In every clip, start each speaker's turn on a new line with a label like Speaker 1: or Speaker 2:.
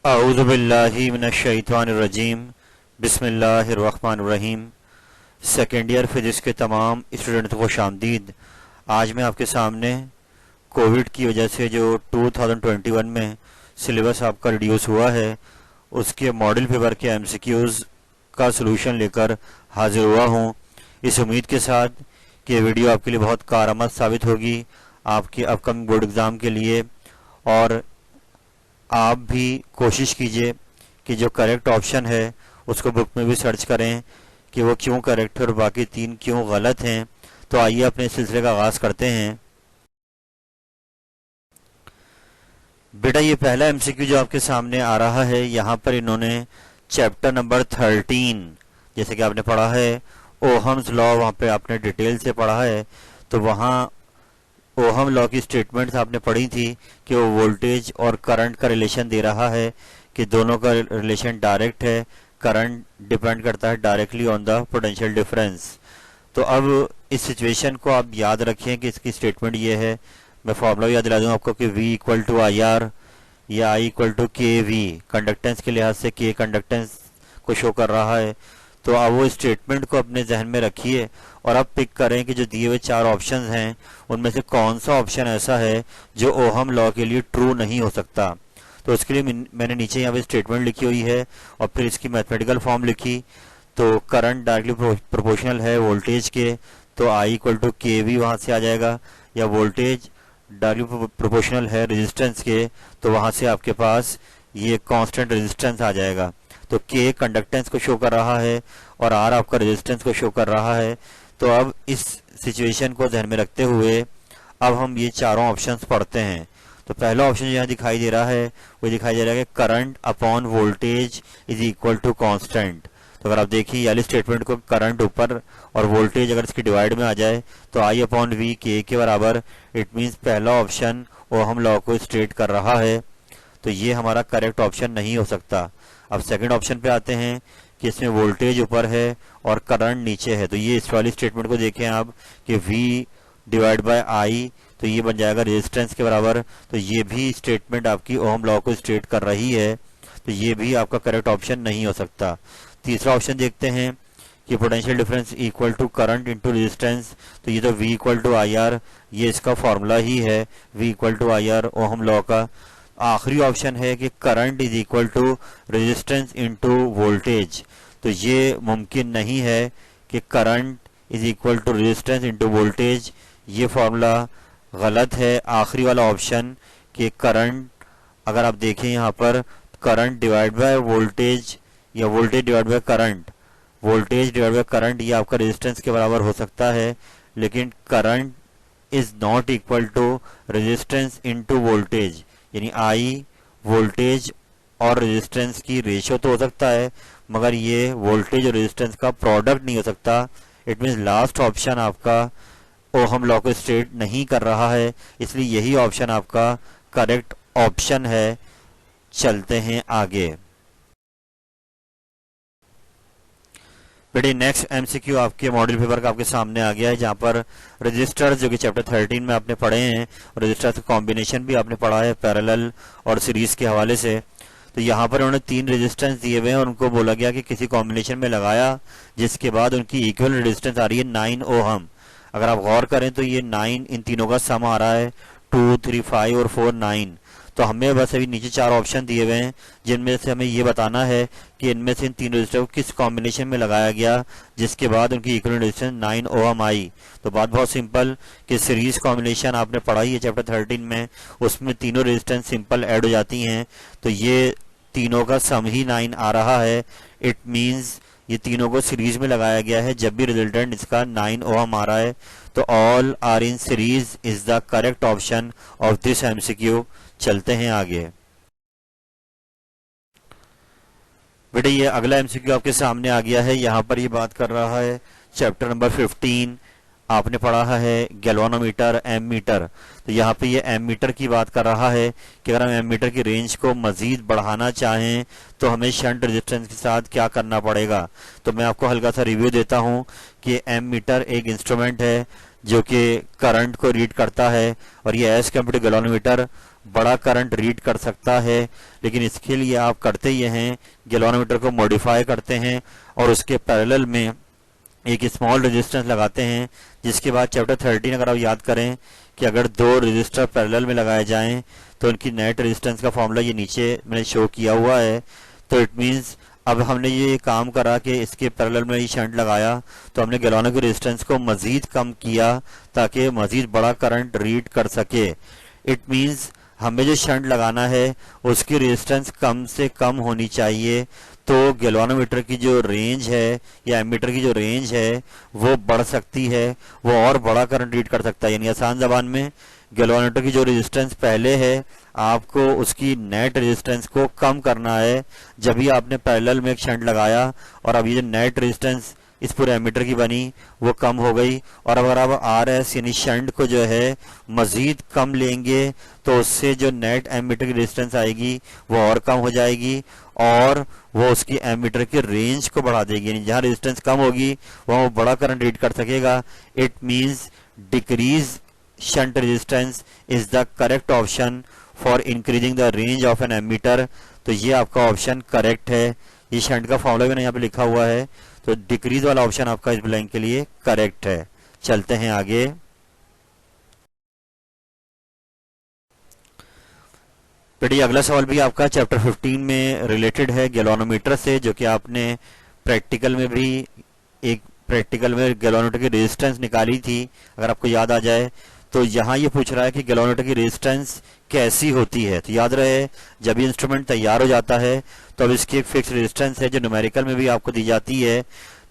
Speaker 1: अऊज़ुबिल्लाहि मिनश्शैतानिर्रजीम बिस्मिल्लाहिर्रहमानिर्रहीम। Second year physics के तमाम स्टूडेंट्स को खुशामदीद। आज मैं आपके सामने कोविड की वजह से जो 2021 में सिलेबस आपका रिड्यूस हुआ है उसके मॉडल पेपर के एमसीक्यूज़ का सलूशन लेकर हाजिर हुआ हूँ, इस उम्मीद के साथ कि वीडियो आपके लिए बहुत कारआमद साबित होगी आपके अपकमिंग बोर्ड एग्ज़ाम के लिए। और आप भी कोशिश कीजिए कि जो करेक्ट ऑप्शन है उसको बुक में भी सर्च करें कि वो क्यों करेक्ट है और बाकी तीन क्यों गलत हैं। तो आइए अपने सिलसिले का आगाज़ करते हैं। बेटा, ये पहला एमसीक्यू जो आपके सामने आ रहा है, यहाँ पर इन्होंने चैप्टर नंबर 13 जैसे कि आपने पढ़ा है ओहम्स लॉ, वहाँ पे आपने डिटेल से पढ़ा है, तो वहाँ ओहम लॉ की स्टेटमेंट्स आपने पढ़ी थी कि वो वोल्टेज और करंट का रिलेशन दे रहा है कि दोनों का रिलेशन डायरेक्ट है। करंट डिपेंड करता है directly on the potential difference. तो अब इस सिचुएशन को आप याद रखें कि इसकी स्टेटमेंट ये है। मैं फॉर्मूला याद दिला दूँ आपको कि V equal to I R या I इक्वल टू के वी, कंडक्टेंस के लिहाज से K कंडक्टेंस को शो कर रहा है। तो अब वो स्टेटमेंट को अपने जहन में रखिए और अब पिक करें कि जो दिए हुए चार ऑप्शंस हैं उनमें से कौन सा ऑप्शन ऐसा है जो ओहम लॉ के लिए ट्रू नहीं हो सकता। तो उसके लिए मैंने नीचे यहाँ पे स्टेटमेंट लिखी हुई है और फिर इसकी मैथमेटिकल फॉर्म लिखी। तो करंट डायरेक्टली प्रोपोर्शनल है वोल्टेज के, तो I इक्वल टू के वी वहाँ से आ जाएगा, या वोल्टेज डायरेक्टली प्रोपोर्शनल है रेजिस्टेंस के, तो वहाँ से आपके पास ये कांस्टेंट रेजिस्टेंस आ जाएगा। तो K कंडक्टेंस को शो कर रहा है और R आपका रेजिस्टेंस को शो कर रहा है। तो अब इस सिचुएशन को ध्यान में रखते हुए अब हम ये चारों ऑप्शंस पढ़ते हैं। तो पहला ऑप्शन यहाँ दिखाई दे रहा है, वो दिखाई दे रहा है कि current upon voltage is equal to constant. तो अगर आप देखिए ये वाली स्टेटमेंट को, करंट ऊपर और वोल्टेज अगर इसकी डिवाइड में आ जाए तो I अपॉन वी के बराबर, इट मीन्स पहला ऑप्शन ओहम लॉ को स्टेट कर रहा है। तो ये हमारा करेक्ट ऑप्शन नहीं हो सकता। अब सेकंड ऑप्शन पे आते हैं कि इसमें वोल्टेज ऊपर है और करंट नीचे है। तो ये इस वाली स्टेटमेंट को देखें आप कि V डिवाइड बाय I, तो ये बन जाएगा रेजिस्टेंस के बराबर। तो ये भी स्टेटमेंट आपकी ओहम लॉ को स्टेट कर रही है, तो ये भी आपका करेक्ट ऑप्शन नहीं हो सकता। तीसरा ऑप्शन देखते हैं कि potential difference equal to current into resistance, तो ये तो V equal to I R, ये इसका फॉर्मूला ही है V equal to I R Ohm law का। आखिरी ऑप्शन है कि current is equal to resistance into voltage, तो ये मुमकिन नहीं है कि current is equal to resistance into voltage, ये फॉर्मूला गलत है। आखिरी वाला ऑप्शन कि करंट, अगर आप देखें यहाँ पर करंट डिवाइड बाय वोल्टेज या voltage divide by current, voltage divide by current ये आपका रेजिस्टेंस के बराबर हो सकता है, लेकिन current is not equal to resistance into voltage, यानी I वोल्टेज और रेजिस्टेंस की रेशियो तो हो सकता है मगर ये वोल्टेज और रेजिस्टेंस का प्रोडक्ट नहीं हो सकता। इट मीन्स लास्ट ऑप्शन आपका ओहम लॉ को स्टेट नहीं कर रहा है, इसलिए यही ऑप्शन आपका करेक्ट ऑप्शन है। चलते हैं आगे। बेटे, नेक्स्ट एमसीक्यू आपके मॉडल पेपर का आपके सामने आ गया है, जहाँ पर रजिस्टर्स जो कि चैप्टर 13 में आपने पढ़े हैं, रजिस्टर्स का कॉम्बिनेशन भी आपने पढ़ा है पैरेलल और सीरीज के हवाले से। तो यहाँ पर उन्होंने 3 रेजिस्टेंस दिए हुए हैं और उनको बोला गया कि किसी कॉम्बिनेशन में लगाया जिसके बाद उनकी इक्वल रेजिस्टेंस आ रही है 9 ओहम। अगर आप गौर करें तो ये 9 इन तीनों का सम आ रहा है, 2, 3, 5 और 4, 9। तो हमें बस अभी नीचे 4 ऑप्शन दिए हुए हैं जिनमें से हमें ये बताना है कि इनमें से इन 3 रजिस्टर को किस कॉम्बिनेशन में लगाया गया जिसके बाद उनकी इक्वल रेजिस्टेंस 9 ओहम आई। तो बात बहुत सिंपल कि सीरीज कॉम्बिनेशन आपने पढ़ाई है चैप्टर 13 में, उसमें तीनों रेजिस्टेंस सिंपल ऐड हो जाती हैं, तो ये तीनों का सम ही 9 आ रहा है। इट मीन्स ये तीनों को सीरीज में लगाया गया है जब भी रिजल्टेंट इसका 9 ओहम आ रहा है। तो all are in series is the correct option of this MCQ. चलते हैं आगे। बेटे, ये अगला एमसीक्यू आपके सामने आ गया है। यहाँ पर ये बात कर रहा है चैप्टर नंबर 15, आपने पढ़ा है गैल्वानोमीटर, एम मीटर। तो यहाँ पे ये एम मीटर की बात कर रहा है कि अगर हम एम मीटर की रेंज को मजीद बढ़ाना चाहें तो हमें शंट रेजिस्टेंस के साथ क्या करना पड़ेगा। तो मैं आपको हल्का सा रिव्यू देता हूँ कि एम मीटर एक इंस्ट्रूमेंट है जो कि करंट को रीड करता है और ये एज कम्पेयर टू गैल्वानोमीटर बड़ा करंट रीड कर सकता है, लेकिन इसके लिए आप करते ये हैं, गैल्वेनोमीटर को मॉडिफाई करते हैं और उसके पैरेलल में एक स्मॉल रेजिस्टेंस लगाते हैं, जिसके बाद चैप्टर 13 अगर आप याद करें कि अगर दो रेजिस्टर पैरेलल में लगाए जाएं तो उनकी नेट रेजिस्टेंस का फॉर्मूला ये नीचे मैंने शो किया हुआ है। तो इट मीन्स अब हमने ये काम करा कि इसके पैरेलल में ये शंट लगाया तो हमने गैल्वेनो की रेजिस्टेंस को मजीद कम किया ताकि मजीद बड़ा करंट रीड कर सके। इट मीन्स हमें जो शंट लगाना है उसकी रेजिस्टेंस कम से कम होनी चाहिए, तो गैल्वेनोमीटर की जो रेंज है या एमीटर की जो रेंज है वो बढ़ सकती है, वो और बड़ा करंट रीड कर सकता है। यानी आसान जबान में गैल्वेनोमीटर की जो रेजिस्टेंस पहले है आपको उसकी नेट रेजिस्टेंस को कम करना है। जब भी आपने पैरेलल में एक शंट लगाया और अब ये जो नेट रेजिस्टेंस इस पूरे एमीटर की बनी वो कम हो गई, और अगर आप आरएस यानी शंट को जो है मजीद कम लेंगे तो उससे जो नेट एमीटर की रेजिस्टेंस आएगी वो और कम हो जाएगी और वो उसकी एमीटर की रेंज को बढ़ा देगी। यानी जहाँ रेजिस्टेंस कम होगी वहाँ वो बड़ा करंट रीड कर सकेगा। It means decrease shunt resistance is the correct option for increasing the range of an ammeter. तो ये आपका ऑप्शन करेक्ट है। ये शंट का फॉर्मूला मैंने यहाँ पे लिखा हुआ है, तो डिक्रीज वाला ऑप्शन आपका इस ब्लैंक के लिए करेक्ट है। चलते हैं आगे। बेटी अगला सवाल भी आपका चैप्टर 15 में रिलेटेड है गैल्वेनोमीटर से, जो कि आपने प्रैक्टिकल में भी एक प्रैक्टिकल में गैल्वेनोमीटर की रेजिस्टेंस निकाली थी, अगर आपको याद आ जाए। तो यहाँ ये पूछ रहा है कि गैल्वेनोमीटर की रेजिस्टेंस कैसी होती है। तो याद रहे जब ये इंस्ट्रूमेंट तैयार हो जाता है तो अब इसकी एक फिक्स रेजिस्टेंस है जो न्यूमेरिकल में भी आपको दी जाती है।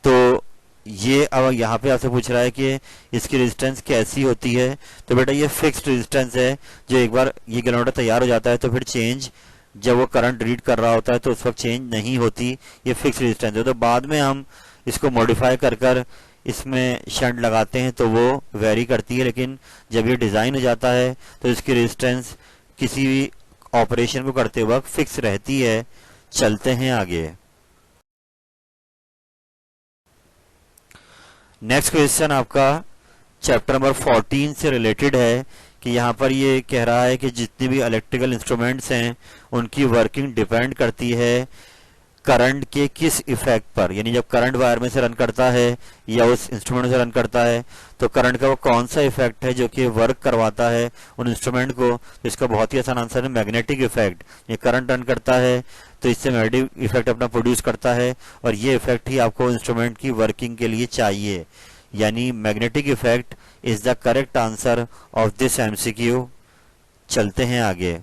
Speaker 1: तो ये अब यहाँ पे आपसे पूछ रहा है कि इसकी रेजिस्टेंस कैसी होती है। तो बेटा ये फिक्स्ड रेजिस्टेंस है जो एक बार ये गैल्वेनोमीटर तैयार हो जाता है तो फिर चेंज जब वो करंट रीड कर रहा होता है तो उस वक्त चेंज नहीं होती, ये फिक्स रेजिस्टेंस है। तो बाद में हम इसको मॉडिफाई कर कर इसमें शंट लगाते हैं तो वो वेरी करती है, लेकिन जब ये डिज़ाइन हो जाता है तो इसकी रेजिस्टेंस किसी भी ऑपरेशन को करते वक्त फिक्स रहती है। चलते हैं आगे। नेक्स्ट क्वेश्चन आपका चैप्टर नंबर 14 से रिलेटेड है कि यहाँ पर ये कह रहा है कि जितनी भी इलेक्ट्रिकल इंस्ट्रूमेंट्स हैं उनकी वर्किंग डिपेंड करती है करंट के किस इफेक्ट पर। यानी जब करंट वायर में से रन करता है या उस इंस्ट्रूमेंट से रन करता है तो करंट का वो कौन सा इफेक्ट है जो कि वर्क करवाता है उन इंस्ट्रूमेंट को। तो इसका बहुत ही आसान आंसर है मैग्नेटिक इफेक्ट। ये करंट रन करता है तो इससे मैग्नेटिक इफेक्ट अपना प्रोड्यूस करता है और ये इफेक्ट ही आपको इंस्ट्रूमेंट की वर्किंग के लिए चाहिए। यानी magnetic effect is the correct answer of this MCQ. चलते हैं आगे।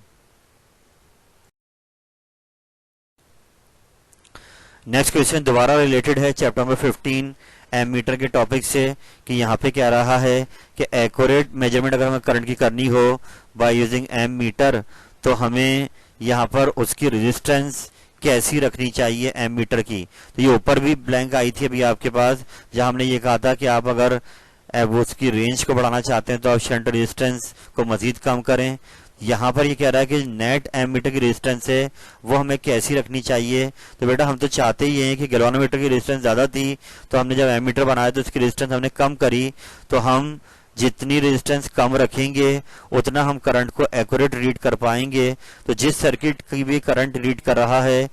Speaker 1: नेक्स्ट क्वेश्चन दोबारा रिलेटेड है चैप्टर नंबर 15 एमीटर के टॉपिक से कि यहाँ पे क्या रहा है कि एक्यूरेट मेजरमेंट अगर हमें करंट की करनी हो बाय यूजिंग एम मीटर तो हमें यहाँ पर उसकी रेजिस्टेंस कैसी रखनी चाहिए एम मीटर की। तो ये ऊपर भी ब्लैंक आई थी अभी आपके पास जहां हमने ये कहा था कि आप अगर वो उसकी रेंज को बढ़ाना चाहते हैं तो आप शंट रेजिस्टेंस को मजीद कम करें। यहाँ पर ये कह रहा है कि नेट एमीटर की रेजिस्टेंस है वो हमें कैसी रखनी चाहिए। तो बेटा हम तो चाहते ही हैं कि गैल्वेनोमीटर की रेजिस्टेंस ज़्यादा थी तो हमने जब एमीटर बनाया तो उसकी रेजिस्टेंस हमने कम करी। तो हम जितनी रेजिस्टेंस कम रखेंगे उतना हम करंट को एक्यूरेट रीड कर पाएंगे। तो जिस सर्किट की भी करंट रीड कर रहा है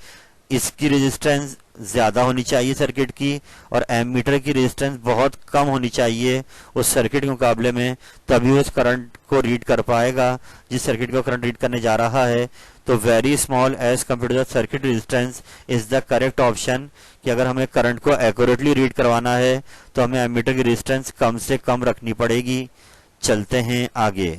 Speaker 1: इसकी रेजिस्टेंस ज्यादा होनी चाहिए सर्किट की और एमीटर की रेजिस्टेंस बहुत कम होनी चाहिए उस सर्किट के मुकाबले में, तभी उस करंट को रीड कर पाएगा जिस सर्किट को करंट रीड करने जा रहा है। तो very small as compare to the circuit resistance is the correct option कि अगर हमें करंट को एक्यूरेटली रीड करवाना है तो हमें एमीटर की रेजिस्टेंस कम से कम रखनी पड़ेगी। चलते हैं आगे।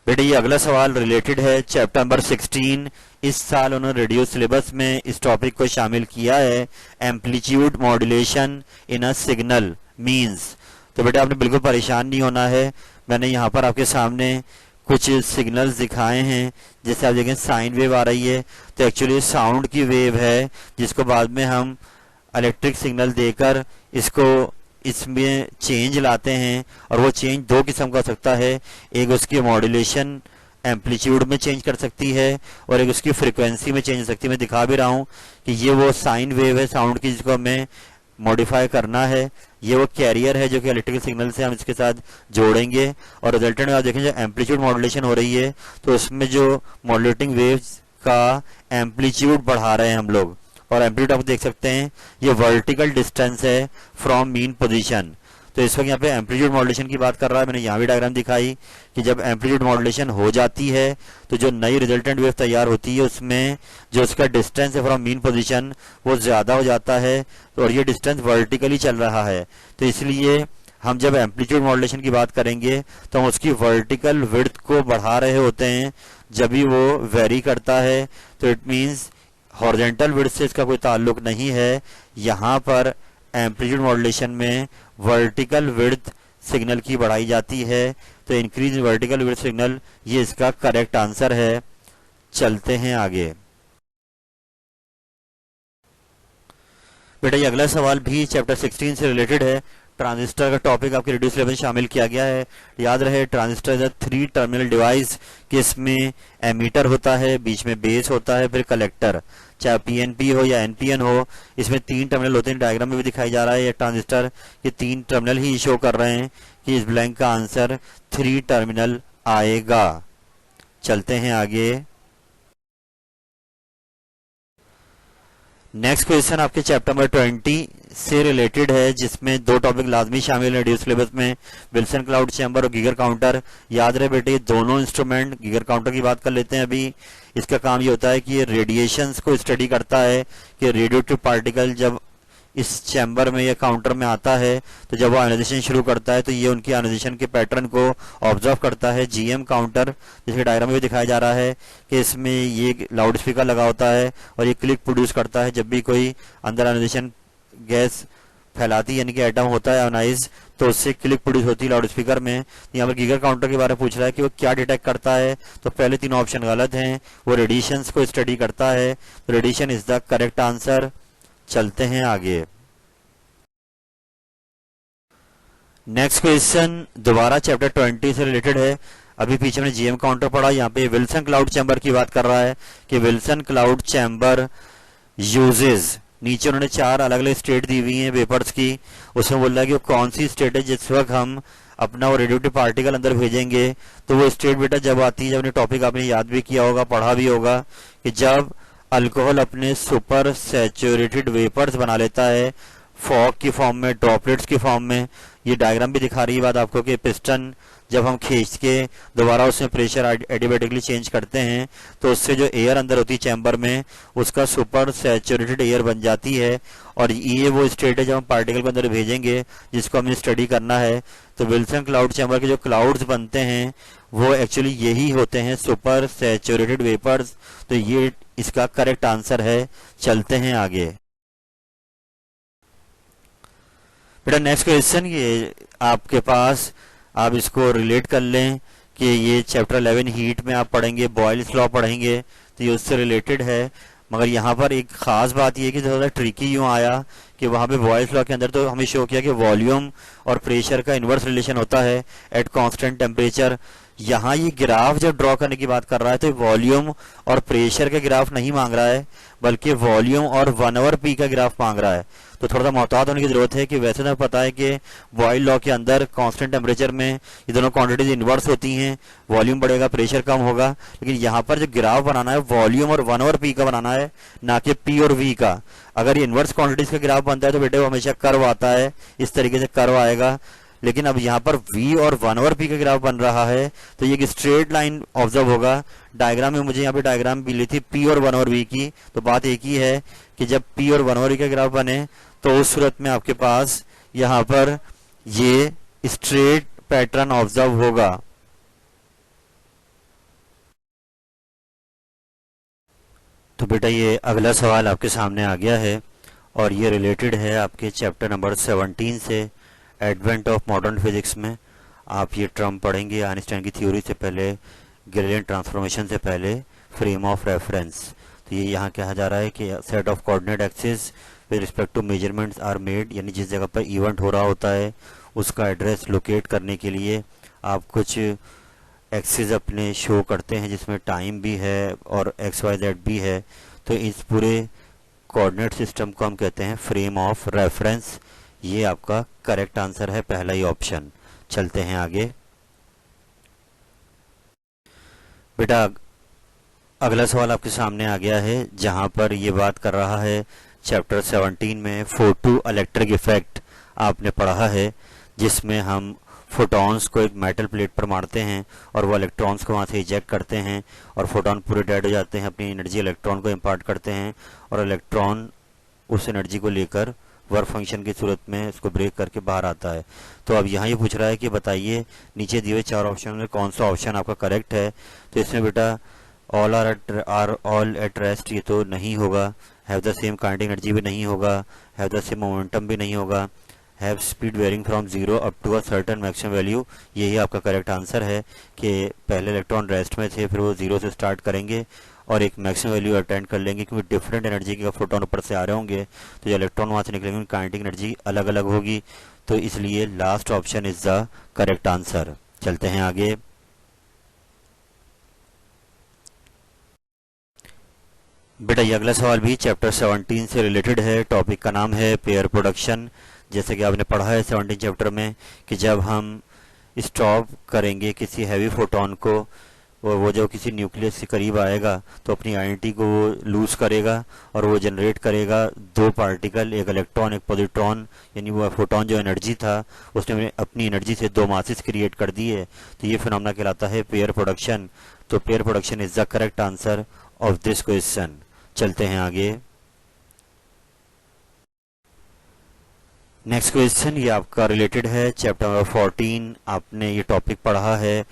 Speaker 1: बेटे ये अगला सवाल रिलेटेड है चैप्टर नंबर 16। इस साल उन्होंने रेडियो सिलेबस में इस टॉपिक को शामिल किया है amplitude modulation in a signal means. तो बेटा आपने बिल्कुल परेशान नहीं होना है। मैंने यहाँ पर आपके सामने कुछ सिग्नल्स दिखाए हैं, जैसे आप देखें साइन वेव आ रही है तो एक्चुअली साउंड की वेव है जिसको बाद में हम इलेक्ट्रिक सिग्नल देकर इसको इसमें चेंज लाते हैं। और वो चेंज दो किस्म का हो सकता है, एक उसकी मॉड्यूलेशन एम्पलीट्यूड में चेंज कर सकती है और एक उसकी फ्रीक्वेंसी में चेंज हो सकती है। मैं दिखा भी रहा हूँ कि ये वो साइन वेव है साउंड की जिसको हमें मॉडिफाई करना है। ये वो कैरियर है जो कि इलेक्ट्रिकल सिग्नल से हम इसके साथ जोड़ेंगे, और रिजल्टेंट में आप देखें जो एम्पलीट्यूड मॉड्यूलेशन हो रही है तो उसमें जो मॉड्यूलेटिंग वेव्स का एम्पलीट्यूड बढ़ा रहे हैं हम लोग, और एम्पलीट्यूड आप देख सकते हैं ये वर्टिकल डिस्टेंस है फ्रॉम मीन पोजीशन। तो इस वक्त यहाँ पे एम्पलीट्यूड मॉड्यूलेशन की बात कर रहा है, मैंने यहाँ भी डायग्राम दिखाई कि जब एम्पलीट्यूड मॉड्यूलेशन हो जाती है तो जो नई रिजल्टेंट वेव तैयार होती है उसमें जो उसका डिस्टेंस है फ्रॉम मीन पोजीशन वो ज़्यादा हो जाता है, और ये डिस्टेंस वर्टिकली चल रहा है। तो इसलिए हम जब एम्पलीट्यूड मॉड्यूलेशन की बात करेंगे तो हम उसकी वर्टिकल विड्थ को बढ़ा रहे होते हैं जब भी वो वेरी करता है। तो इट मीन्स हॉरिजॉन्टल विड्थ से इसका कोई ताल्लुक नहीं है। यहाँ पर एम्पलीट्यूड मॉड्यूलेशन में वर्टिकल विड्थ सिग्नल की बढ़ाई जाती है। तो इंक्रीज वर्टिकल विड्थ सिग्नल ये इसका करेक्ट आंसर है। चलते हैं आगे। बेटा ये अगला सवाल भी चैप्टर 16 से रिलेटेड है। ट्रांजिस्टर का टॉपिक आपके रेडियो सिलेबस में शामिल किया गया है। याद रहे transistor is a 3 terminal device कि इसमें एमीटर होता है, बीच में बेस होता है, फिर कलेक्टर, चाहे पीएनपी हो या एनपीएन हो, इसमें 3 टर्मिनल होते हैं। डायग्राम में भी दिखाई जा रहा है ये ट्रांजिस्टर, ये 3 टर्मिनल ही शो कर रहे हैं कि इस ब्लैंक का आंसर 3 टर्मिनल आएगा। चलते हैं आगे। नेक्स्ट क्वेश्चन आपके चैप्टर नंबर 20 से रिलेटेड है, जिसमें 2 टॉपिक लाजमी शामिल है रेडियो सिलेबस में, विल्सन क्लाउड चैम्बर और गीगर काउंटर। याद रहे बेटे ये दोनों इंस्ट्रूमेंट, गीगर काउंटर की बात कर लेते हैं अभी। इसका काम ये होता है कि ये रेडिएशंस को स्टडी करता है कि रेडियोएक्टिव पार्टिकल जब इस चैम्बर में या काउंटर में आता है तो जब वो आयोनाइजेशन शुरू करता है तो ये उनकी आयोनाइजेशन के पैटर्न को ऑब्जर्व करता है। जीएम काउंटर जिसके डायग्राम में भी दिखाया जा रहा है कि इसमें ये लाउड स्पीकर लगा होता है और ये क्लिक प्रोड्यूस करता है जब भी कोई अंदर आयोनाइजेशन गैस फैलाती है, यानी कि एटम होता है आयोनाइज, तो उससे क्लिक प्रोड्यूस होती है लाउड स्पीकर में। यहाँ पर गीगर काउंटर के बारे में पूछ रहा है कि वो क्या डिटेक्ट करता है। तो पहले 3 ऑप्शन गलत हैं, वो रेडिएशंस को स्टडी करता है। तो radiation is the correct answer. चलते हैं आगे। नेक्स्ट क्वेश्चन दोबारा चैप्टर 20 से रिलेटेड है। अभी पीछे हमने जीएम काउंटर पढ़ा, यहाँ पे विल्सन क्लाउड चैम्बर की बात कर रहा है कि विल्सन क्लाउड चैम्बर यूजेज, नीचे उन्होंने 4 अलग अलग स्टेट दी हुई हैं वेपर्स की। उसमें बोल रहा है कि वो कौन सी स्टेट है जिस वक्त हम अपना वो रेडियोएक्टिव पार्टिकल अंदर भेजेंगे। तो वो स्टेट बेटा जब आती है, जब अपने टॉपिक आपने याद भी किया होगा, पढ़ा भी होगा, कि जब अल्कोहल अपने सुपर सैचुरेटेड वेपर्स बना लेता है फॉग की फॉर्म में, ड्रॉपलेट्स की फॉर्म में। ये डायग्राम भी दिखा रही है बात आपको कि पिस्टन जब हम खींच के दोबारा उसमें प्रेशर एडिबेटिकली चेंज करते हैं तो उससे जो एयर अंदर होती है चैम्बर में उसका सुपर सैचुरेटेड एयर बन जाती है। और ये वो स्टेट है जब हम पार्टिकल को अंदर भेजेंगे जिसको हमें स्टडी करना है। तो विल्सन क्लाउड चैम्बर के जो क्लाउड्स बनते हैं वो एक्चुअली यही होते हैं सुपर सैचुरेटेड वेपर्स। तो ये इसका करेक्ट आंसर है। चलते हैं आगे। बेटा नेक्स्ट क्वेश्चन ये आपके पास, आप इसको रिलेट कर लें कि ये चैप्टर 11 हीट में आप पढ़ेंगे, बॉयल्स लॉ पढ़ेंगे, तो ये उससे रिलेटेड है। मगर यहाँ पर एक खास बात ये कि थोड़ा ट्रिकी यूँ आया कि वहाँ पे बॉयल्स लॉ के अंदर तो हमें शो किया कि वॉल्यूम और प्रेशर का इन्वर्स रिलेशन होता है एट कांस्टेंट टेम्परेचर। यहाँ ये ग्राफ जब ड्रॉ करने की बात कर रहा है तो वॉल्यूम और प्रेशर का ग्राफ नहीं मांग रहा है, बल्कि वॉल्यूम और 1/p का ग्राफ मांग रहा है। तो थोड़ा सा मोहतात होने की जरूरत है कि वैसे तो पता है कि बॉयल लॉ के अंदर कांस्टेंट टेम्परेचर में ये दोनों क्वांटिटीज इन्वर्स होती हैं, वॉल्यूम बढ़ेगा प्रेशर कम होगा। लेकिन यहाँ पर जो ग्राफ बनाना है वॉल्यूम और 1/p का बनाना है, ना कि p और v का। अगर ये इन्वर्स क्वांटिटीज का ग्राफ बनता है तो बेटे वो हमेशा कर्व आता है, इस तरीके से कर्व आएगा। लेकिन अब यहाँ पर v और 1/p का ग्राफ बन रहा है तो ये एक स्ट्रेट लाइन ऑब्जर्व होगा। डायग्राम में मुझे यहाँ पे डायग्राम मिली थी p और 1/v की, तो बात एक ही है कि जब p और 1/v का ग्राफ बने तो उस सूरत में आपके पास यहाँ पर ये स्ट्रेट पैटर्न ऑब्जर्व होगा। तो बेटा ये अगला सवाल आपके सामने आ गया है और ये रिलेटेड है आपके चैप्टर नंबर 17 से, एडवेंट ऑफ मॉडर्न फिजिक्स में। आप ये टर्म पढ़ेंगे आइंस्टाइन की थ्योरी से पहले, गैलीलियन ट्रांसफॉर्मेशन से पहले, फ्रेम ऑफ रेफरेंस। तो ये यहाँ कहा जा रहा है कि set of coordinate axis with respect to measurements are made, यानी जिस जगह पर इवेंट हो रहा होता है उसका एड्रेस लोकेट करने के लिए आप कुछ एक्सिस अपने शो करते हैं जिसमें टाइम भी है और XYZ भी है। तो इस पूरे कोऑर्डिनेट सिस्टम को हम कहते हैं फ्रेम ऑफ रेफरेंस। ये आपका करेक्ट आंसर है, पहला ही ऑप्शन। चलते हैं आगे। बेटा अगला सवाल आपके सामने आ गया है, जहां पर ये बात कर रहा है चैप्टर 17 में फोटो इलेक्ट्रिक इफेक्ट आपने पढ़ा है, जिसमें हम फोटॉन्स को एक मेटल प्लेट पर मारते हैं और वो इलेक्ट्रॉन्स को वहाँ से इजेक्ट करते हैं और फोटॉन पूरे डेड हो जाते हैं, अपनी एनर्जी इलेक्ट्रॉन को इम्पार्ट करते हैं और इलेक्ट्रॉन उस एनर्जी को लेकर वर्क फंक्शन की सूरत में उसको ब्रेक करके बाहर आता है। तो अब यहाँ ये पूछ रहा है कि बताइए नीचे दिए हुए 4 ऑप्शन में कौन सा ऑप्शन आपका करेक्ट है। तो इसमें बेटा all are all at rest ये तो नहीं होगा, have the same kinetic energy भी नहीं होगा, हैव द सेम मोमेंटम भी नहीं होगा, have speed varying from zero up to a certain maximum value, यही आपका करेक्ट आंसर है कि पहले इलेक्ट्रॉन रेस्ट में थे, फिर वो जीरो से स्टार्ट करेंगे और एक मैक्सिमम वैल्यू अटेंड कर लेंगे, क्योंकि डिफरेंट एनर्जी के फोटोन ऊपर से आ रहे होंगे, तो जो इलेक्ट्रॉन वहाँ से निकलेंगे उनकी काइनेटिक एनर्जी अलग अलग होगी। तो इसलिए last option is the correct answer. चलते हैं आगे। बेटा ये अगला सवाल भी चैप्टर 17 से रिलेटेड है। टॉपिक का नाम है पेयर प्रोडक्शन। जैसे कि आपने पढ़ा है 17 चैप्टर में कि जब हम स्टॉप करेंगे किसी हैवी फोटोन को, वो जो किसी न्यूक्लियस के करीब आएगा तो अपनी आइडेंटिटी को वो लूज करेगा और वो जनरेट करेगा 2 पार्टिकल, एक इलेक्ट्रॉन एक पॉजिट्रॉन, यानी वो फोटोन जो एनर्जी था उसने अपनी एनर्जी से 2 मासेस क्रिएट कर दिए। तो ये फिनोमेना कहलाता है पेयर प्रोडक्शन। तो pair production is the correct answer of this question. चलते हैं आगे। नेक्स्ट क्वेश्चन ये आपका रिलेटेड है चैप्टर नंबर 14। आपने ये टॉपिक पढ़ा है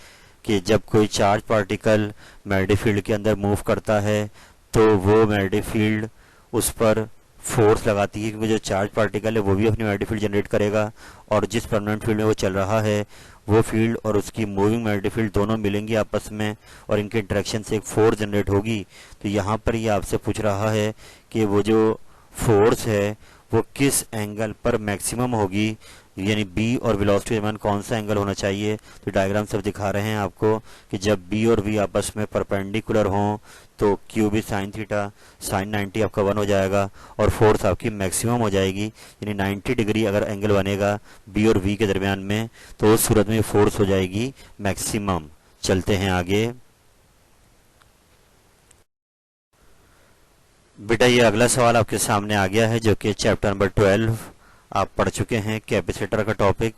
Speaker 1: कि जब कोई चार्ज पार्टिकल मैग्नेटिक फील्ड के अंदर मूव करता है तो वो मैग्नेटिक फील्ड उस पर फोर्स लगाती है, क्योंकि जो चार्ज पार्टिकल है वो भी अपनी मैग्नेटिक फील्ड जनरेट करेगा और जिस परमानेंट फील्ड में वो चल रहा है वो फील्ड और उसकी मूविंग मैग्नेटिक फील्ड दोनों मिलेंगी आपस में और इनके इंटरेक्शन से एक फोर्स जनरेट होगी। तो यहाँ पर ये आपसे पूछ रहा है कि वो जो फोर्स है वो किस एंगल पर मैक्सिमम होगी, यानी बी और वेलोसिटी के दरमियान कौन सा एंगल होना चाहिए। तो डायग्राम सब दिखा रहे हैं आपको कि जब बी और वी आपस में परपेंडिकुलर हों तो क्यू भी साइन थीटा साइन 90 आपका 1 हो जाएगा और फोर्स आपकी मैक्सिमम हो जाएगी, यानी 90 डिग्री अगर एंगल बनेगा बी और वी के दरमियान में तो उस सूरत में फोर्स हो जाएगी मैक्सिमम। चलते हैं आगे। बेटा ये अगला सवाल आपके सामने आ गया है जो कि चैप्टर नंबर 12 आप पढ़ चुके हैं, कैपेसिटर का topic,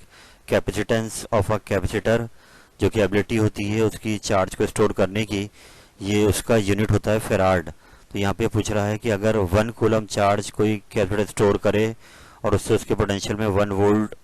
Speaker 1: capacitance of a capacitor, जो कि एबिलिटी होती है उसकी चार्ज को स्टोर करने की, ये उसका यूनिट होता है फेराड। तो यहाँ पे पूछ रहा है कि अगर 1 कूलम चार्ज कोई कैपेसिटर स्टोर करे और उससे उसके पोटेंशियल में 1 वोल्ट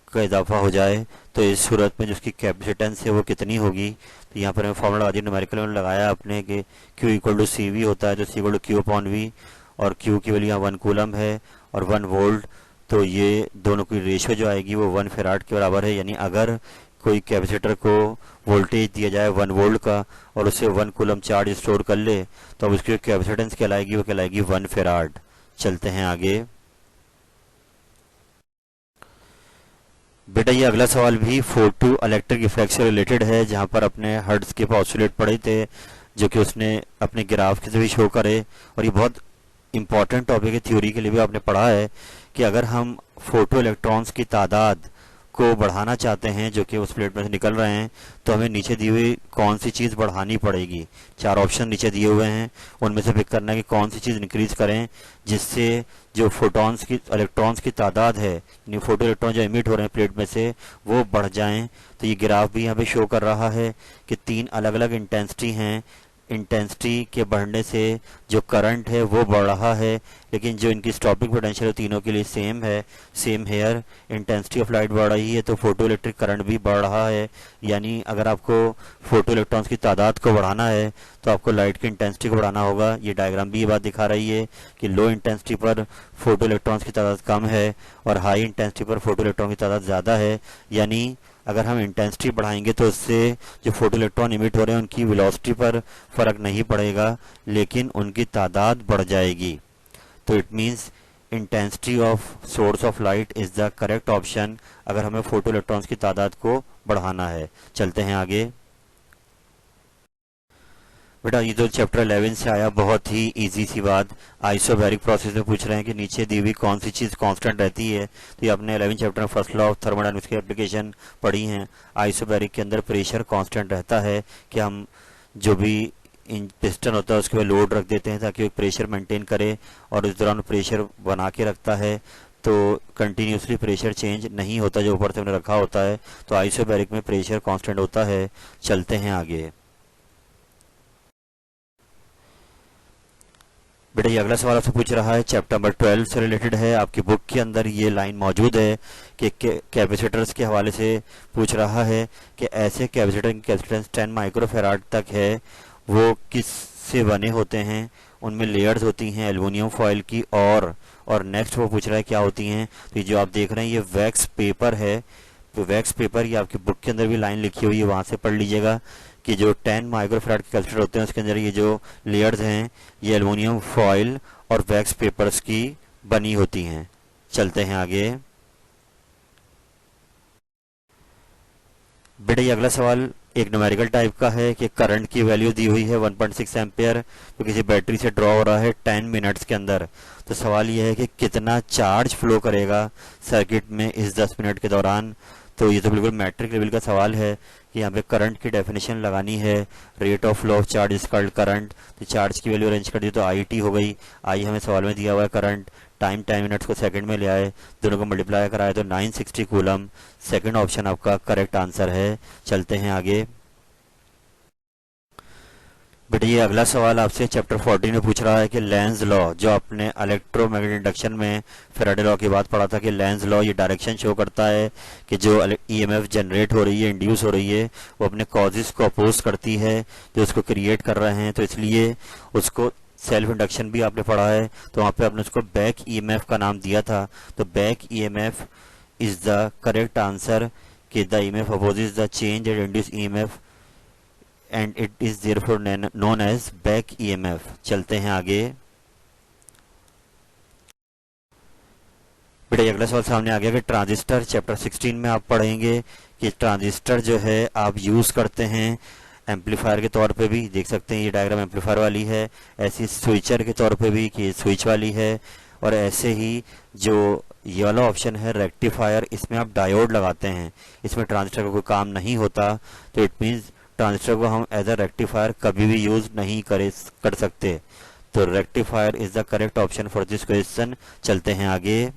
Speaker 1: का इजाफा हो जाए तो इस सूरत में जिसकी कैपेसिटेंस है वो कितनी होगी। तो यहाँ पर हमें फॉर्मूला लगा दिया, न्यूमेरिकल में लगाया आपने कि Q equal to C V होता है, तो C equal to Q upon V और Q की वैल्यू यहाँ 1 कूलम है और 1 वोल्ट, तो ये दोनों की रेशियो जो आएगी वो 1 फेराड के बराबर है। यानी अगर कोई कैपेसिटर को वोल्टेज दिया जाए 1 वोल्ट का और उससे 1 कूलम चार्ज स्टोर कर ले तो अब उसकी कैपेसिटेंस कहलाएगी वो कहलाएगी 1 फेराड। चलते हैं आगे। बेटा ये अगला सवाल भी फोटो इलेक्ट्रिक इफेक्ट से रिलेटेड है, जहां पर अपने हर्ट्ज के पॉस्टुलेट पढ़े थे जो कि उसने अपने ग्राफ के से भी शो करे, और ये बहुत इंपॉर्टेंट टॉपिक है, थ्योरी के लिए भी आपने पढ़ा है कि अगर हम फोटो इलेक्ट्रॉन्स की तादाद को बढ़ाना चाहते हैं जो कि उस प्लेट में से निकल रहे हैं तो हमें नीचे दी हुई कौन सी चीज़ बढ़ानी पड़ेगी। 4 ऑप्शन नीचे दिए हुए हैं, उनमें से पिक करना है कि कौन सी चीज़ इंक्रीज करें जिससे जो फोटॉन्स की इलेक्ट्रॉन्स की तादाद है, यानी फोटो इलेक्ट्रॉन जो इमिट हो रहे हैं प्लेट में से वो बढ़ जाएं। तो ये ग्राफ भी यहाँ पे शो कर रहा है कि 3 अलग अलग इंटेंसिटी हैं, इंटेंसिटी के बढ़ने से जो करंट है वो बढ़ रहा है, लेकिन जो इनकी स्टॉपिंग पोटेंशियल तीनों के लिए सेम है, same here. Intensity of light बढ़ रही है तो फोटो इलेक्ट्रिक करंट भी बढ़ रहा है। यानी अगर आपको फोटो इलेक्ट्रॉन्स की तादाद को बढ़ाना है तो आपको लाइट की इंटेंसिटी को बढ़ाना होगा। ये डायग्राम भी ये बात दिखा रही है कि लो इंटेंसिटी पर फोटो इलेक्ट्रॉन्स की तादाद कम है और हाई इंटेंसिटी पर फोटो इलेक्ट्रॉन की तादाद ज़्यादा है। यानी अगर हम इंटेंसिटी बढ़ाएंगे तो उससे जो फोटो इलेक्ट्रॉन इमिट हो रहे हैं उनकी वेलोसिटी पर फर्क नहीं पड़ेगा, लेकिन उनकी तादाद बढ़ जाएगी। तो it means intensity of source of light is the correct option अगर हमें फोटो इलेक्ट्रॉन्स की तादाद को बढ़ाना है। चलते हैं आगे। बेटा ये तो चैप्टर 11 से आया, बहुत ही इजी सी बात। आइसोबैरिक प्रोसेस में पूछ रहे हैं कि नीचे दी हुई कौन सी चीज़ कांस्टेंट रहती है। तो ये अपने 11 चैप्टर में फर्स्ट लॉ ऑफ थर्मोडायनामिक्स की एप्लीकेशन पढ़ी हैं। आइसोबैरिक के अंदर प्रेशर कांस्टेंट रहता है कि हम जो भी इन पिस्टन होता है उसके ऊपर लोड रख देते हैं ताकि वो प्रेशर मेंटेन करे और उस दौरान प्रेशर बना के रखता है, तो कंटिन्यूसली प्रेशर चेंज नहीं होता जो ऊपर से हमने रखा होता है। तो आइसोबैरिक में प्रेशर कांस्टेंट होता है। चलते हैं आगे। बेटा ये अगला सवाल आपसे पूछ रहा है, चैप्टर नंबर 12 से रिलेटेड है। आपकी बुक के अंदर ये लाइन मौजूद है कि कैपेसिटर्स के हवाले से पूछ रहा है कि ऐसे कैपेसिटर की कैपेसिटेंस 10 माइक्रोफेराड तक है, वो किस से बने होते हैं। उनमें लेयर्स होती हैं एल्युमिनियम फॉयल की, और नेक्स्ट वो पूछ रहा है क्या होती हैं। तो ये जो आप देख रहे हैं ये वैक्स पेपर है। तो वैक्स पेपर ये आपकी बुक के अंदर भी लाइन लिखी हुई है, वहाँ से पढ़ लीजिएगा कि जो 10 माइक्रोफेराड के कैपेसिटर होते हैं उसके अंदर ये जो लेयर्स हैं ये एल्युमिनियम फॉयल और वैक्स पेपर्स की बनी होती हैं। चलते हैं आगे। बेटा ये अगला सवाल एक न्यूमेरिकल टाइप का है कि करंट की वैल्यू दी हुई है 1.6 एम्पियर, तो किसी बैटरी से ड्रॉ हो रहा है 10 मिनट्स के अंदर। तो सवाल ये है कि कितना चार्ज फ्लो करेगा सर्किट में इस 10 मिनट के दौरान। तो ये तो बिल्कुल मैट्रिक लेवल का सवाल है कि यहाँ पे करंट की डेफिनेशन लगानी है। Rate of flow of charge is called current. तो चार्ज की वैल्यू अरेंज कर दी तो आई हो गई। आई हमें सवाल में दिया हुआ है करंट, टाइम 10 मिनट्स को सेकंड में ले आए, दोनों को मल्टीप्लाई कराए तो 960 कूलम। सेकंड ऑप्शन आपका करेक्ट आंसर है। चलते हैं आगे। बेटा ये अगला सवाल आपसे चैप्टर 14 में पूछ रहा है कि लेंज लॉ, जो आपने इलेक्ट्रोमैग्नेटिक इंडक्शन में फैराडे लॉ की बात पढ़ा था कि लेंज लॉ ये डायरेक्शन शो करता है कि जो ईएमएफ जनरेट हो रही है, इंड्यूस हो रही है, वो अपने कॉजेस को अपोज करती है जो उसको क्रिएट कर रहे हैं। तो इसलिए उसको सेल्फ इंडक्शन भी आपने पढ़ा है, तो वहाँ पे आपने उसको बैक ईएमएफ का नाम दिया था। तो back EMF is the correct answer कि the EMF opposes the change and induced EMF and it is therefore known as back EMF। चलते हैं आगे। बेटा ये अगला सवाल सामने आ गया कि ट्रांजिस्टर चैप्टर 16 में आप पढ़ेंगे कि ट्रांजिस्टर जो है आप यूज करते हैं एम्पलीफायर के तौर पे भी, देख सकते हैं ये डायग्राम एम्पलीफायर वाली है, ऐसी स्विचर के तौर पे भी कि स्विच वाली है, और ऐसे ही जो ये वाला ऑप्शन है रेक्टिफायर, इसमें आप डायोड लगाते हैं, इसमें ट्रांजिस्टर का कोई काम नहीं होता। तो इट मीन्स ट्रांजिस्टर को हम एज अ रेक्टिफायर कभी भी यूज नहीं कर सकते। तो rectifier is the correct option for this question. चलते हैं आगे।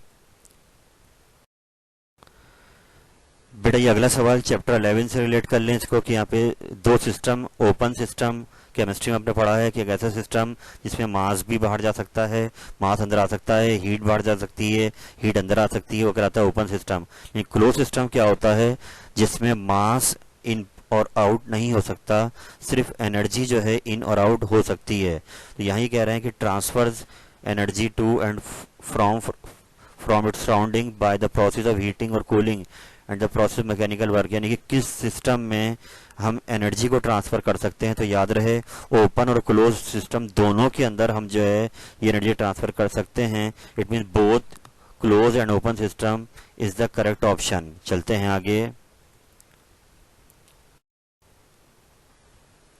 Speaker 1: बेटा ये अगला सवाल चैप्टर 11 से रिलेट कर लें इसको कि यहाँ पे दो सिस्टम, ओपन सिस्टम केमिस्ट्री में आपने पढ़ा है कि एक ऐसा सिस्टम जिसमें मास भी बाहर जा सकता है, मास अंदर आ सकता है, हीट बाहर जा सकती है, हीट अंदर आ सकती है, वो कहलाता है ओपन सिस्टम। लेकिन क्लोज सिस्टम क्या होता है, जिसमें मास इन और आउट नहीं हो सकता, सिर्फ एनर्जी जो है इन और आउट हो सकती है। तो यही कह रहे हैं कि transfers energy to and from its surrounding by the process of heating और cooling and the process mechanical work, यानी कि किस सिस्टम में हम एनर्जी को ट्रांसफर कर सकते हैं। तो याद रहे ओपन और क्लोज सिस्टम दोनों के अंदर हम जो है ये एनर्जी ट्रांसफर कर सकते हैं। It means both close and open system is the correct option. चलते हैं आगे।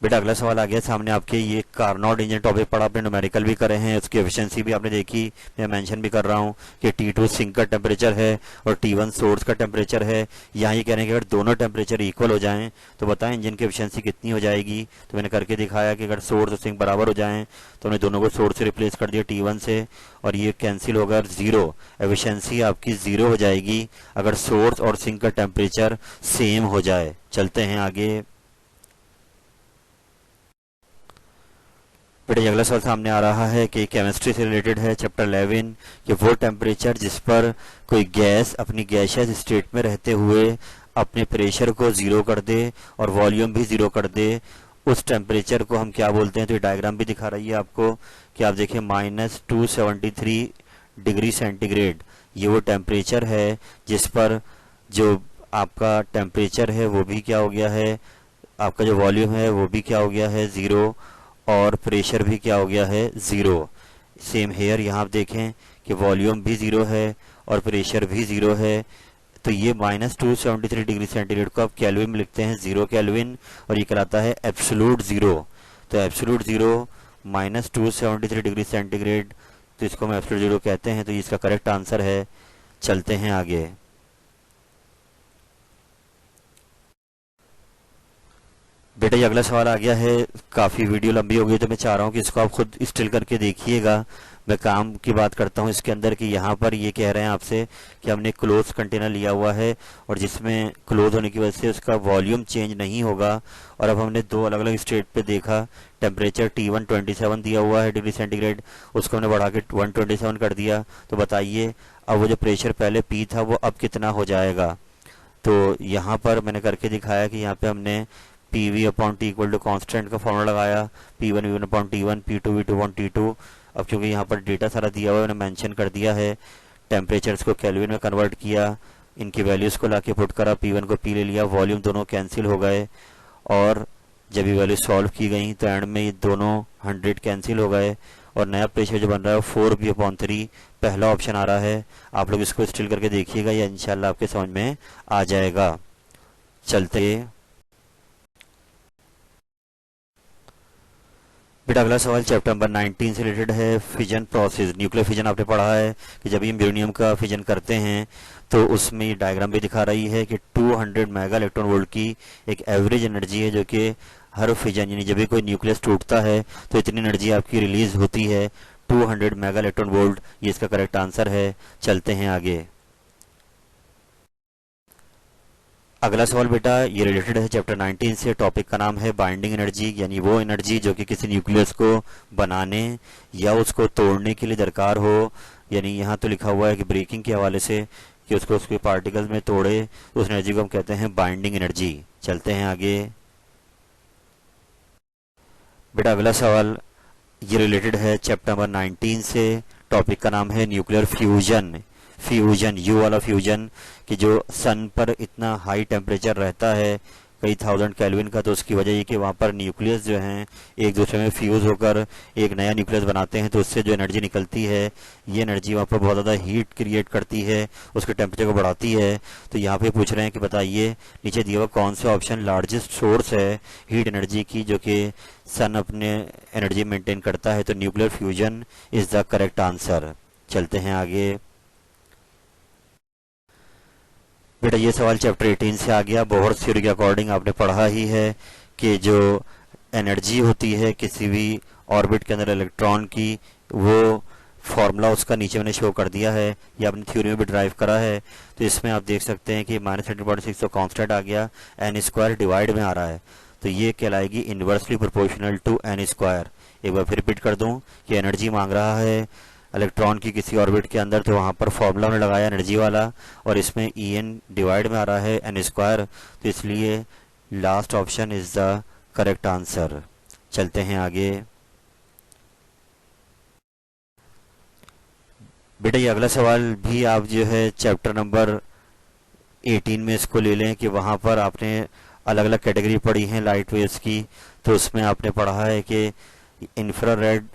Speaker 1: बेटा अगला सवाल आ गया सामने आपके, ये कार्नोट इंजन टॉपिक पढ़ा आपने, न्यूमेरिकल भी करे हैं, उसकी एफिशिएंसी भी आपने देखी, मैं मेंशन भी कर रहा हूँ कि T2 सिंक का टेम्परेचर है और T1 सोर्स का टेम्परेचर है। यहाँ ये कह रहे हैं कि अगर दोनों टेम्परेचर इक्वल हो जाएं तो बताएं इंजन की एफिशिएंसी कितनी हो जाएगी। तो मैंने करके दिखाया कि अगर सोर्स और सिंक बराबर हो जाएं तो हमने दोनों को सोर्स से रिप्लेस कर दिया T1 से, और ये कैंसिल होगा, जीरो एफिशिएंसी आपकी जीरो हो जाएगी अगर सोर्स और सिंक का टेम्परेचर सेम हो जाए। चलते हैं आगे। बेटा अगला सवाल सामने आ रहा है कि केमिस्ट्री से रिलेटेड है चैप्टर 11 कि वो टेम्परेचर जिस पर कोई गैस अपनी गैसियस स्टेट में रहते हुए अपने प्रेशर को जीरो कर दे और वॉल्यूम भी जीरो कर दे, उस टेम्परेचर को हम क्या बोलते हैं। तो ये डायग्राम भी दिखा रही है आपको कि आप देखिए -273 डिग्री सेंटीग्रेड ये वो टेम्परेचर है जिस पर जो आपका टेम्परेचर है वो भी क्या हो गया है, आपका जो वॉल्यूम है वो भी क्या हो गया है, जीरो, और प्रेशर भी क्या हो गया है, जीरो। सेम हेयर यहाँ आप देखें कि वॉल्यूम भी जीरो है और प्रेशर भी जीरो है। तो ये -273 डिग्री सेंटीग्रेड को आप केल्विन में लिखते हैं, जीरो केल्विन, और ये कहलाता है एब्सोल्यूट जीरो। तो एब्सोल्यूट ज़ीरो -273 डिग्री सेंटीग्रेड, तो इसको हम एब्सोल्यूट ज़ीरो कहते हैं, तो इसका करेक्ट आंसर है। चलते हैं आगे। बेटा ये अगला सवाल आ गया है, काफ़ी वीडियो लंबी हो गई तो मैं चाह रहा हूँ कि इसको आप खुद स्टिल करके देखिएगा। मैं काम की बात करता हूँ इसके अंदर कि यहाँ पर ये कह रहे हैं आपसे कि हमने क्लोज कंटेनर लिया हुआ है और जिसमें क्लोज होने की वजह से उसका वॉल्यूम चेंज नहीं होगा। और अब हमने दो अलग अलग स्टेट पे देखा, टेम्परेचर T1 27 दिया हुआ है डिग्री सेंटीग्रेड, उसको हमने बढ़ा के 127 कर दिया। तो बताइए अब वो जो प्रेशर पहले P था वो अब कितना हो जाएगा। तो यहाँ पर मैंने करके दिखाया कि यहाँ पे हमने P V upon T equal to constant का फॉर्मूला लगाया, P1 upon T1, P2 upon T2। अब क्योंकि यहाँ पर डेटा सारा दिया हुआ है मैंने मेंशन कर दिया है। टेम्परेचर्स को केल्विन में कन्वर्ट किया, इनकी वैल्यूज़ को लाके पुट करा, P1 को P ले लिया, वॉल्यूम दोनों कैंसिल हो गए और जब ये वैल्यू सॉल्व की गई तो एंड में ये दोनों 100 कैंसिल हो गए और नया प्रेशर जो बन रहा है 4V/3 पहला ऑप्शन आ रहा है। आप लोग इसको स्टिल करके देखिएगा, या इंशाल्लाह आपके समझ में आ जाएगा। चलते बेटा अगला सवाल चैप्टर नंबर 19 से रिलेटेड है, फिजन प्रोसेस। न्यूक्लियर फिजन आपने पढ़ा है कि जब हम यूरेनियम का फिजन करते हैं तो उसमें ये डायग्राम भी दिखा रही है कि 200 मेगा इलेक्ट्रॉन वोल्ट की एक एवरेज एनर्जी है जो कि हर फिजन यानी जब भी कोई न्यूक्लियस टूटता है तो इतनी एनर्जी आपकी रिलीज होती है, 200 मेगा इलेक्ट्रॉन वोल्ट। ये इसका करेक्ट आंसर है। चलते हैं आगे। अगला सवाल बेटा ये रिलेटेड है चैप्टर 19 से, टॉपिक का नाम है बाइंडिंग एनर्जी, यानी वो एनर्जी जो कि किसी न्यूक्लियस को बनाने या उसको तोड़ने के लिए दरकार हो। यानी यहाँ तो लिखा हुआ है कि ब्रेकिंग के हवाले से कि उसको उसके पार्टिकल्स में तोड़े, तो उस एनर्जी को हम कहते हैं बाइंडिंग एनर्जी। चलते हैं आगे। बेटा अगला सवाल ये रिलेटेड है चैप्टर नंबर 19 से, टॉपिक का नाम है न्यूक्लियर फ्यूजन। फ्यूजन, यू वाला फ्यूजन, कि जो सन पर इतना हाई टेम्परेचर रहता है कई 1000 केल्विन का, तो उसकी वजह ये कि वहाँ पर न्यूक्लियस जो हैं एक दूसरे में फ्यूज होकर एक नया न्यूक्लियस बनाते हैं, तो उससे जो एनर्जी निकलती है ये एनर्जी वहाँ पर बहुत ज़्यादा हीट क्रिएट करती है, उसके टेम्परेचर को बढ़ाती है। तो यहाँ पे पूछ रहे हैं कि बताइए नीचे दिया हुआ कौन सा ऑप्शन लार्जेस्ट सोर्स है हीट एनर्जी की जो कि सन अपने एनर्जी मेंटेन करता है। तो nuclear fusion is the correct answer. चलते हैं आगे। बेटा ये सवाल चैप्टर 18 से आ गया। बोहर थ्योरी के अकॉर्डिंग आपने पढ़ा ही है कि जो एनर्जी होती है किसी भी ऑर्बिट के अंदर इलेक्ट्रॉन की, वो फॉर्मूला उसका नीचे मैंने शो कर दिया है, ये आपने थ्योरी में भी ड्राइव करा है। तो इसमें आप देख सकते हैं कि -13.6 तो कॉन्स्टेंट आ गया, n² डिवाइड में आ रहा है, तो ये कहलाएगी इन्वर्सली प्रोपोर्शनल टू n²। एक बार फिर रिपीट कर दूं कि एनर्जी मांग रहा है इलेक्ट्रॉन की किसी ऑर्बिट के अंदर, तो वहाँ पर फॉर्मूला हमने लगाया एनर्जी वाला और इसमें En डिवाइड में आ रहा है n², तो इसलिए last option is the correct answer. चलते हैं आगे। बेटा ये अगला सवाल भी आप जो है चैप्टर नंबर 18 में इसको ले लें कि वहाँ पर आपने अलग अलग कैटेगरी पढ़ी हैं लाइट वेव्स की, तो उसमें आपने पढ़ा है कि इंफ्रारेड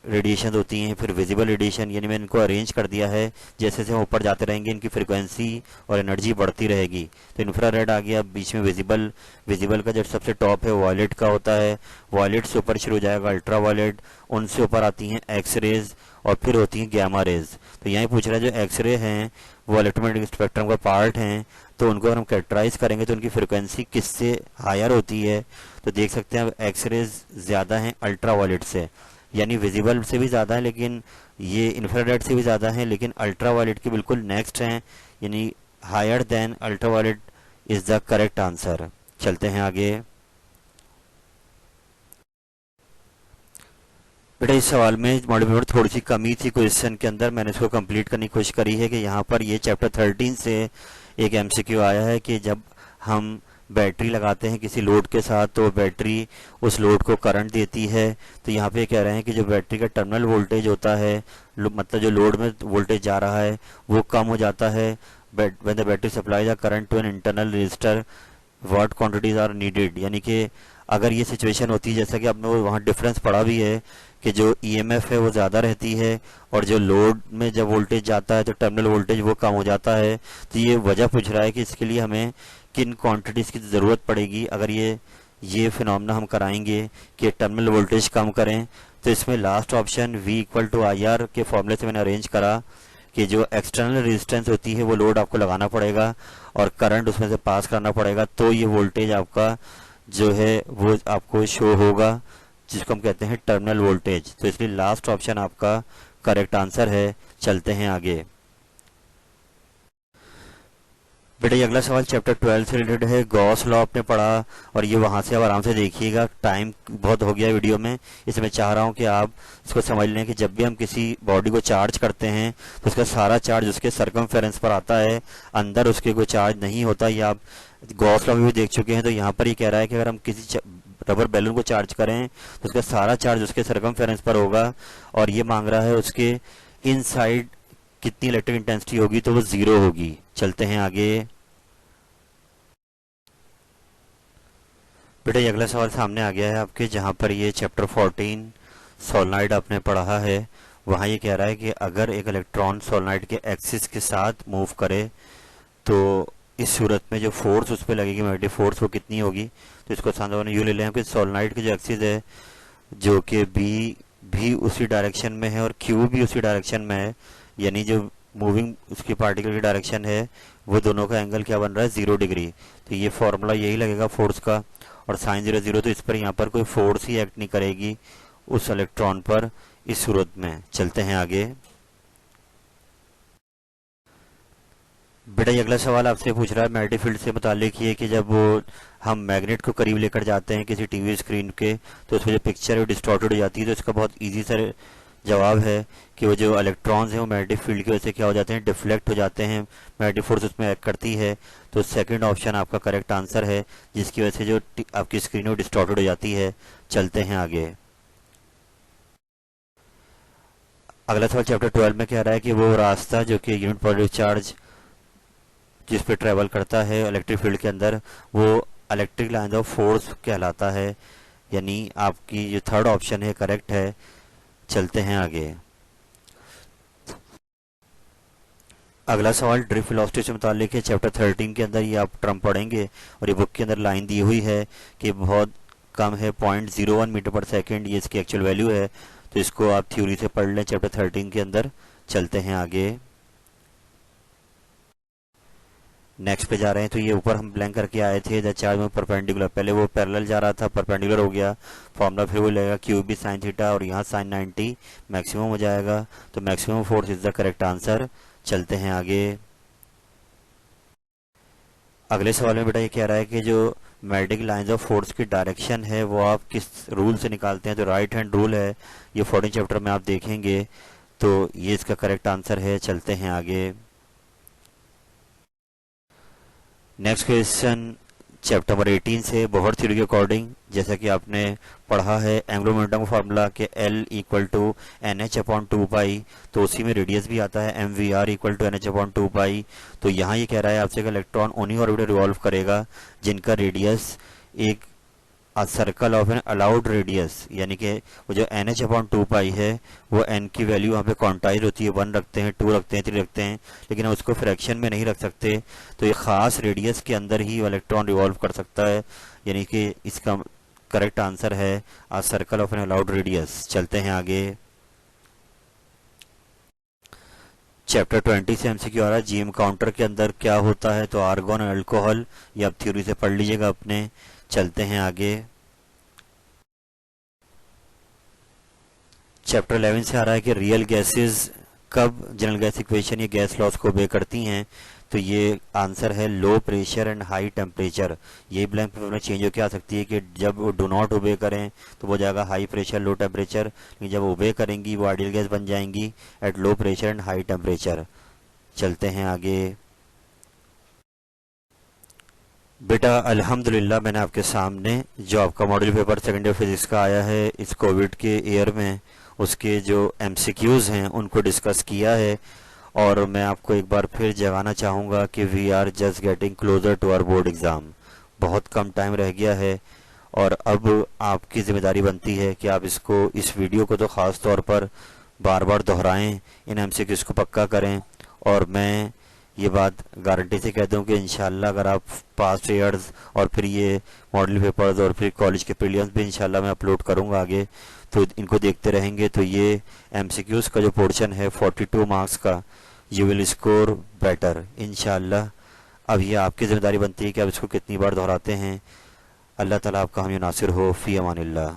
Speaker 1: रेडिएशन होती हैं, फिर विजिबल रेडिएशन, यानी मैंने इनको अरेंज कर दिया है जैसे जैसे हम ऊपर जाते रहेंगे इनकी फ्रिक्वेंसी और एनर्जी बढ़ती रहेगी। तो इंफ्रारेड आ गया, बीच में विजिबल, विजिबल का जो सबसे टॉप है वायलेट का होता है, वायलेट से ऊपर शुरू हो जाएगा अल्ट्रा वायलेट, उनसे ऊपर आती हैं एक्स रेज और फिर होती हैं गैमा रेज। तो यहाँ पूछ रहा है जो एक्सरे हैं वो इलेक्ट्रोमैग्नेटिक स्पेक्ट्रम का पार्ट हैं, तो उनको अगर हम कैरेक्टराइज करेंगे तो उनकी फ्रिक्वेंसी किससे हायर होती है। तो देख सकते हैं अब एक्स रेज ज़्यादा हैं अल्ट्रा वायलेट से, यानी विजिबल से भी ज़्यादा है, लेकिन ये इंफ्रारेड से भी ज़्यादा है, लेकिन अल्ट्रा वायलेट के बिल्कुल नेक्स्ट हैं, यानी higher than ultraviolet is the correct answer. चलते हैं आगे। बेटा इस सवाल में मॉडल पेपर थोड़ी सी कमी थी क्वेश्चन के अंदर, मैंने इसको कंप्लीट करने की कोशिश करी है कि यहाँ पर ये चैप्टर 13 से एक MCQ आया है कि जब हम बैटरी लगाते हैं किसी लोड के साथ तो बैटरी उस लोड को करंट देती है। तो यहाँ पे कह रहे हैं कि जो बैटरी का टर्मिनल वोल्टेज होता है, मतलब जो लोड में वोल्टेज जा रहा है वो कम हो जाता है। When the battery supply the current to an internal resistor what quantities are needed, यानी कि अगर ये सिचुएशन होती है जैसा कि आपने वो वहाँ डिफरेंस पढ़ा भी है कि जो EMF है वो ज़्यादा रहती है और जो लोड में जब वोल्टेज जाता है तो टर्मिनल वोल्टेज वो कम हो जाता है। तो ये वजह पूछ रहा है कि इसके लिए हमें किन क्वांटिटीज़ की ज़रूरत पड़ेगी अगर ये ये फिनोमेना हम कराएंगे कि टर्मिनल वोल्टेज कम करें। तो इसमें last option V equal to I R के फॉर्मूले से मैंने अरेंज करा कि जो एक्सटर्नल रेजिस्टेंस होती है वो लोड आपको लगाना पड़ेगा और करंट उसमें से पास करना पड़ेगा, तो ये वोल्टेज आपका जो है वो आपको शो होगा, जिसको हम कहते हैं टर्मिनल वोल्टेज। तो इसलिए लास्ट ऑप्शन आपका करेक्ट आंसर है। चलते हैं आगे। बेटा ये अगला सवाल चैप्टर 12 से रिलेटेड है। गॉस लॉ आपने पढ़ा और ये वहां से आप आराम से देखिएगा, टाइम बहुत हो गया वीडियो में, इसलिए मैं चाह रहा हूँ कि आप इसको समझ लें कि जब भी हम किसी बॉडी को चार्ज करते हैं तो उसका सारा चार्ज उसके सर्कमफेरेंस पर आता है, अंदर उसके कोई चार्ज नहीं होता। ये आप गॉस लॉ में भी देख चुके हैं। तो यहाँ पर ये कह रहा है कि अगर हम किसी रबर बैलून को चार्ज करें तो उसका सारा चार्ज उसके सर्कमफेरेंस पर होगा, और ये मांग रहा है उसके इनसाइड कितनी इलेक्ट्रिक इंटेंसिटी होगी, तो वो 0 होगी। चलते हैं आगे। बेटा ये अगला सवाल सामने आ गया है आपके, जहाँ पर ये चैप्टर 14 सोलनॉइड आपने पढ़ा है। वहाँ ये कह रहा है कि अगर एक इलेक्ट्रॉन सोलनॉइड के एक्सिस के साथ मूव करे तो इस सूरत में जो फोर्स उस पर लगेगी, मैग्नेटिक फोर्स, वो कितनी होगी। तो इसको साधारण यूँ ले लें कि सोलनॉइड की जो एक्सिस है जो कि बी भी उसी डायरेक्शन में है और क्यू भी उसी डायरेक्शन में है, यानी जो मूविंग उसकी पार्टिकल की डायरेक्शन है वो दोनों का एंगल क्या बन रहा है, 0 डिग्री। तो ये फॉर्मूला यही लगेगा फोर्स का, और साइन 0 0, तो इस पर यहाँ पर कोई फोर्स ही एक्ट नहीं करेगी उस इलेक्ट्रॉन पर इस सूरत में। चलते हैं आगे। बेटा ये अगला सवाल आपसे पूछ रहा है मैग्नेटिक फील्ड से मुतालिक ये कि जब वो हम मैग्नेट को करीब लेकर जाते हैं किसी टीवी स्क्रीन के तो उसमें जो पिक्चर है डिस्टॉर्टेड हो जाती है। तो इसका बहुत इजी सा जवाब है कि वो जो इलेक्ट्रॉन्स हैं वो मैग्नेटिक फील्ड की वजह से क्या हो जाते हैं, डिफ्लेक्ट हो जाते हैं, मैग्नेटिक फोर्स उसमें एक्ट करती है। तो सेकंड ऑप्शन आपका करेक्ट आंसर है, जिसकी वजह से जो आपकी स्क्रीन है वो डिस्टॉर्टेड हो जाती है। चलते हैं आगे। अगला सवाल चैप्टर 12 में कह रहा है कि वो रास्ता जो कि यूनिट पॉजिटिव चार्ज जिस पे ट्रेवल करता है इलेक्ट्रिक फील्ड के अंदर वो इलेक्ट्रिक लाइन ऑफ फोर्स कहलाता है, यानी आपकी जो थर्ड ऑप्शन है करेक्ट है। चलते हैं आगे। अगला सवाल ड्रिफ्ट वेलोसिटी से मुतालिक है, चैप्टर 13 के अंदर ये आप टर्म पढ़ेंगे और ये बुक के अंदर लाइन दी हुई है कि बहुत कम है, 0.01 मीटर पर सेकेंड, ये इसकी एक्चुअल वैल्यू है। तो इसको आप थ्योरी से पढ़ लें चैप्टर 13 के अंदर। चलते हैं आगे। नेक्स्ट पे जा रहे हैं। तो ये ऊपर हम ब्लैंक करके आए थे द चार्ज में परपेंडिकुलर, पहले वो पैरेलल जा रहा था, परपेंडिकुलर हो गया, फॉर्मूला फिर वो लगेगा क्यू बी साइन थीटा और यहाँ साइन 90 मैक्सिमम हो जाएगा। तो maximum force is the correct answer. चलते हैं आगे। अगले सवाल में बेटा ये कह रहा है कि जो मैग्नेटिक लाइंस ऑफ फोर्स की डायरेक्शन है वो आप किस रूल से निकालते हैं। तो राइट हैंड रूल है, ये 14 चैप्टर में आप देखेंगे। तो ये इसका करेक्ट आंसर है। चलते हैं आगे। नेक्स्ट क्वेश्चन चैप्टर नंबर 18 से बोहर थ्योरी के अकॉर्डिंग, जैसा कि आपने पढ़ा है एंगुलर मोमेंटम का फार्मूला के L इक्वल टू NH/2 तो उसी में रेडियस भी आता है MVR इक्वल टू NH/2। तो यहाँ ये कह रहा है आपसे कि इलेक्ट्रॉन उन्हीं ऑर्बिट रिवॉल्व करेगा जिनका रेडियस एक circle of an allowed radius, यानी कि वो जो NH/2 है वो n की वैल्यू वहाँ पे क्वांटाइज होती है, 1 रखते हैं, 2 रखते हैं, 3 रखते हैं, लेकिन हम उसको फ्रैक्शन में नहीं रख सकते। तो ये खास रेडियस के अंदर ही इलेक्ट्रॉन रिवॉल्व कर सकता है, यानी कि इसका करेक्ट आंसर है a circle of an allowed radius. चलते हैं आगे। चैप्टर 20 से एमसीक्यू आ रहा है जीएम काउंटर के अंदर क्या होता है। तो आर्गन और अल्कोहल, ये आप थ्योरी से पढ़ लीजिएगा अपने। चलते हैं आगे। चैप्टर 11 से आ रहा है कि रियल गैसेस कब जनरल गैस इक्वेशन या गैस लॉस को ओबे करती हैं। तो ये आंसर है low pressure and high temperature. ये ब्लैंक पेपर में चेंज होकर आ सकती है कि जब वो डू नॉट ओबे करें तो वो जाएगा हाई प्रेशर लो टेम्परेचर, लेकिन जब ओबे करेंगी वो आइडियल गैस बन जाएंगी at low pressure and high temperature. चलते हैं आगे। बेटा अल्हम्दुलिल्लाह मैंने आपके सामने जो आपका model paper second year physics का आया है इस कोविड के ईयर में, उसके जो एमसीक्यूज हैं उनको डिस्कस किया है। और मैं आपको एक बार फिर जगाना चाहूँगा कि we are just getting closer to our board exam. बहुत कम टाइम रह गया है और अब आपकी ज़िम्मेदारी बनती है कि आप इस वीडियो को तो ख़ास तौर पर बार बार दोहराएं, इन एमसीक्यूज को पक्का करें। और मैं ये बात गारंटी से कहता हूँ कि इंशाल्लाह अगर आप पास्ट ईयर्स और फिर ये मॉडल पेपर्स और फिर कॉलेज के प्रीलिम्स भी इंशाल्लाह मैं अपलोड करूँगा आगे, तो इनको देखते रहेंगे तो ये एमसीक्यूज़ का जो पोर्शन है 42 मार्क्स का, यू विल स्कोर बेटर इंशाल्लाह। अब ये आपकी ज़िम्मेदारी बनती है कि आप इसको कितनी बार दोहराते हैं। अल्लाह ताला आपका हामी नासिर हो। फ़ी अमानिल्लाह।